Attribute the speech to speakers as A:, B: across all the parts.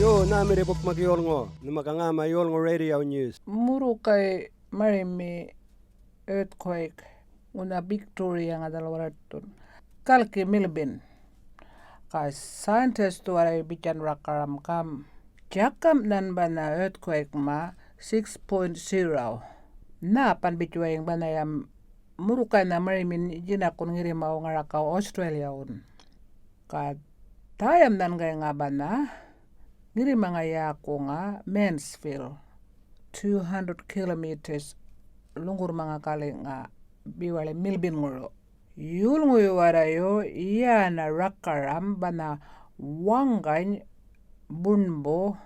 A: Yo namire bok magyolngo numakanga mayolngo radio news.
B: Murukai marimi earthquake una Victoria nga dalwaratun. Kalki Milbin. Ka scientist warai bican rakaram kam. Jakam nan bana earthquake ma 6.0. Na pan bicuaing bana yam murukai na marimin jinakun ngiri mau ngarakau Australia un. Ka tayam nan gaya nga bana ngiri mga yako nga Mansfield 200 kilometers lungur mga kali nga biwale Milbin nguro. Yul nguyo warayo iya na rakaram bana wangany bunbo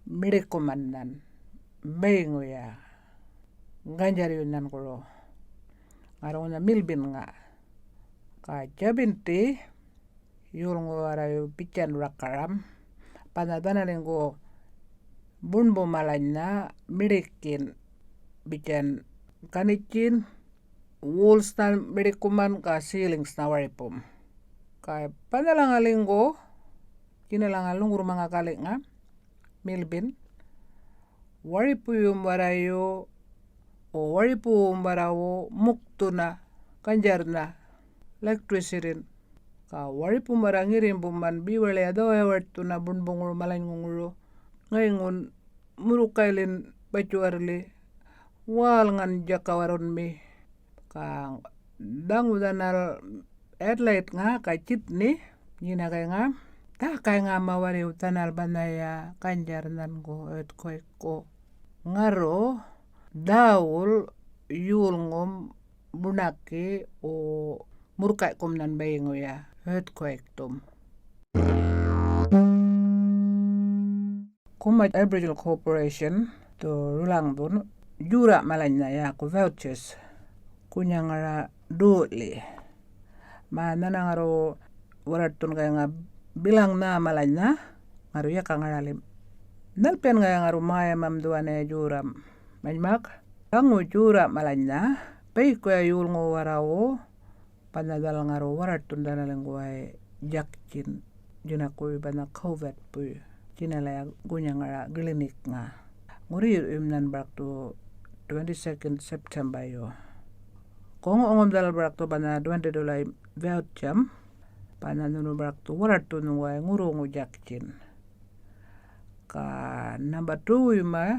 B: mirikumanan bayi ya ganjari yunan nguro. Ngarong na Milbin nga. Ka jabinti yul nguyo warayo pican rakaram panadana linggo bunbo malanya mirikin bican kanicin walls na mirikuman ka ceilings na waripum. Ka panalanga linggo kinalanga lungur mga kali nga Milbin waripuyum warayo o waripuyum warawo muktuna kanjarna electricity ka waripum warangirin buman biwale adaw ewartu na bunbonguro malangunguro ngayon murukailin bacuarli wal ngan jakawaron mi ka dangudanal headlight nga ka chitni nina kay nga ta kay nga mawari utanal banaya kanjar nan ko earthquake ko ngaro daul yulngom bunaki o murkai kum nan bayingo ya earthquake tum. Kuma Aboriginal Corporation to rulang dun jura malanya ya ku vouchers kunya ngara duli mana ngaro waratun kaya nga bilang na malanya ngaro ya ka ngaralim nalpen kaya ngaro maya mamduane juram majmak angu jura malanya pay ko yul ngo warawo panadal ngaro waratun danalang jakcin jinakoy bana COVID puy jinalaya gunya ngara klinik nga nguri imnan bakto 22nd September yo kung ongom dal bakto bana $20 voucher pananunu bakto waratun nga nguro ngo jakcin ka number 2 ma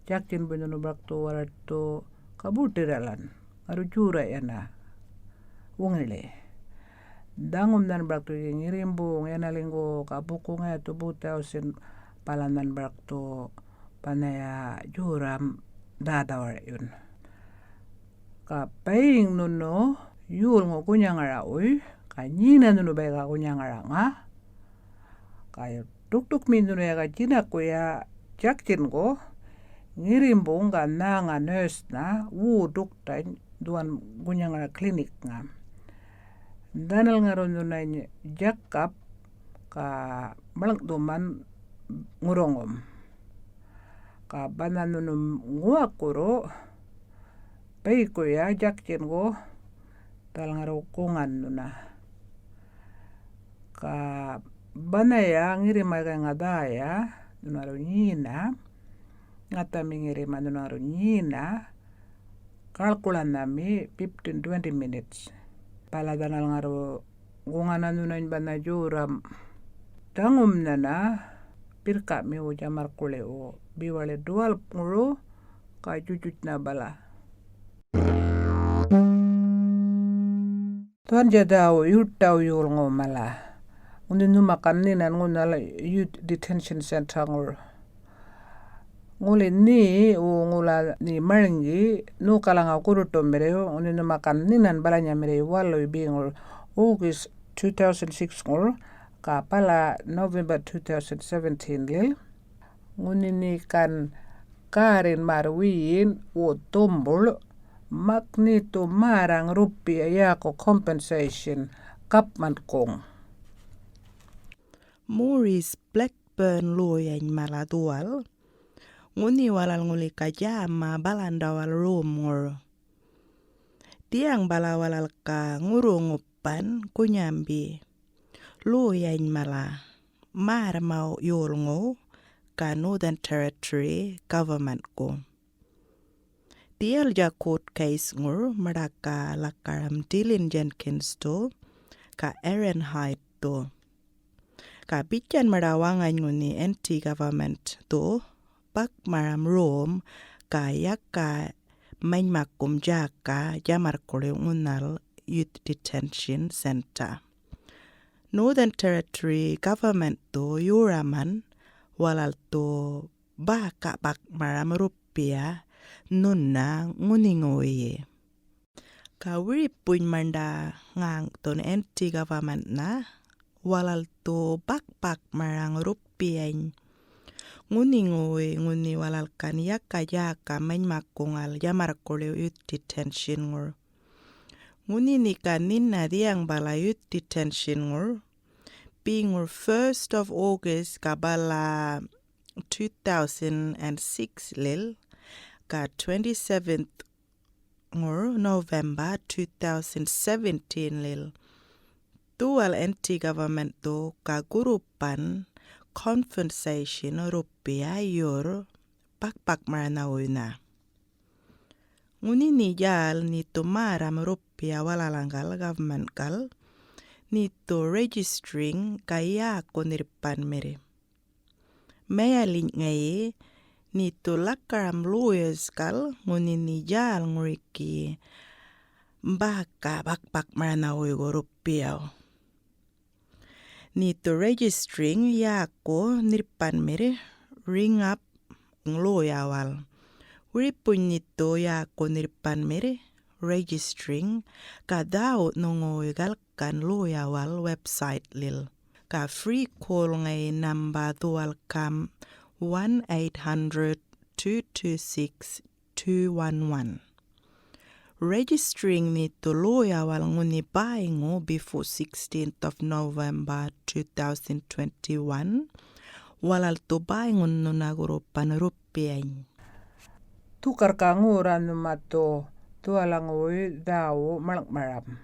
B: jakcin binunu bakto warato kabutiralan ngaro jura yana wungile dangum dan bakto ngirimbu ngenalinggo kabuku nga to 2,000 palanan bakto panaya juram dadawar yun ka paying nuno yul ngo kunya ngara uy kanyina nuno bay ka kunya ngara nga kayo tuk minuno ya ka jina kuya jakcin ko ngirimbu nga na nga nurse na wuduk tan duan kunya ngara klinik nga danal ngaron nunay jakap ka malang duman ngurongom ka banan nunum nguakuro pay ko ya jakcin ko tal ngaro kungan nuna ka banaya ngirimay ka nga daya nunaro nyina ngata mingirima nunaro nyina kalkulan nami 15-20 minutes paladanal ngaro kunganan nunain bana juram tangum nana pirka mi o jamar kule o biwale dual nguro ka jujuj na bala tuan jadao yutau yul ngomala unin numakan ninan ngunala youth detention center ngur nguli ni o ngula ni maringi no kalanga kuruto mereo unin numakan ninan balanya mereo walo ibingol August 2006 ngur ka pala November 2017 lil ngunini kan karin marwin o tombol magnito marang rupiah yako compensation kapman kong
C: Maurice Blackburn luoyan maladual nguni walal nguli kajama balandawal rumor tiang balawalal ka ngurungupan kunyambi luoyan mala maramau yolngo ka Northern Territory government ko. Tial ja court case ngur maraka lakaram Dylan Jenkins to ka Aaron Hyde to. Ka bijan marawangan nguni anti-government to pak maram Rome ka yaka makum jaka jamar kore unal youth detention center. Northern Territory government to yuraman walal to baka pak maram rupiah nunna nguningoye. Ka wiripun manda ngang ton anti-government na walal to bakpak marang rupiah nguningoye nguni walal kan yaka main makungal jamar koleo youth detention ngur. Nguni nikanin na diang bala youth detention ngur. Pingur 1st of August kabala 2006 lil ka 27th November 2017 lil. Tual anti-government to kagurupan compensation rupiah euro pak maranaw na. Nguni nijal nito maram rupiah walalanggal government kal nito registering kaya konirpan mere. Maya link ngaye nito lakaram lawyers kal nguni nijal nguriki baka bakpak maranaw rupiah. Nito registering yako nirpan mere ring up ngloyawal. Wiripun nito yako nirpan mere registering kadao nongoygal kan loyawal website lil. Ka free call ngay number dual kam 1-800-226-211. Registering nito loyawal nguni baingo before 16th of November 2021 walal to baingon no nagurupan rupiah.
B: Tukar kanguran mato tualangoy daw maram.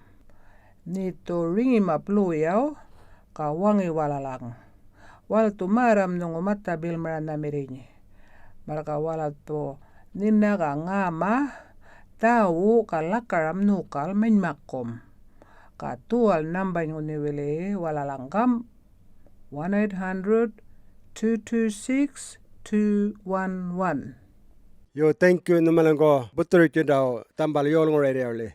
B: Nito ringi mapluyaw kawangi walalang. Wal to maram nung matabil marana mirinyi. Maraka walal to ninaga ngama tahu kalakaram nukal makom. Katual nambay nguniwili walalangkam 1-800-226-211.
A: Yo, thank you numalango. Butur daw tambal yolngo radio le.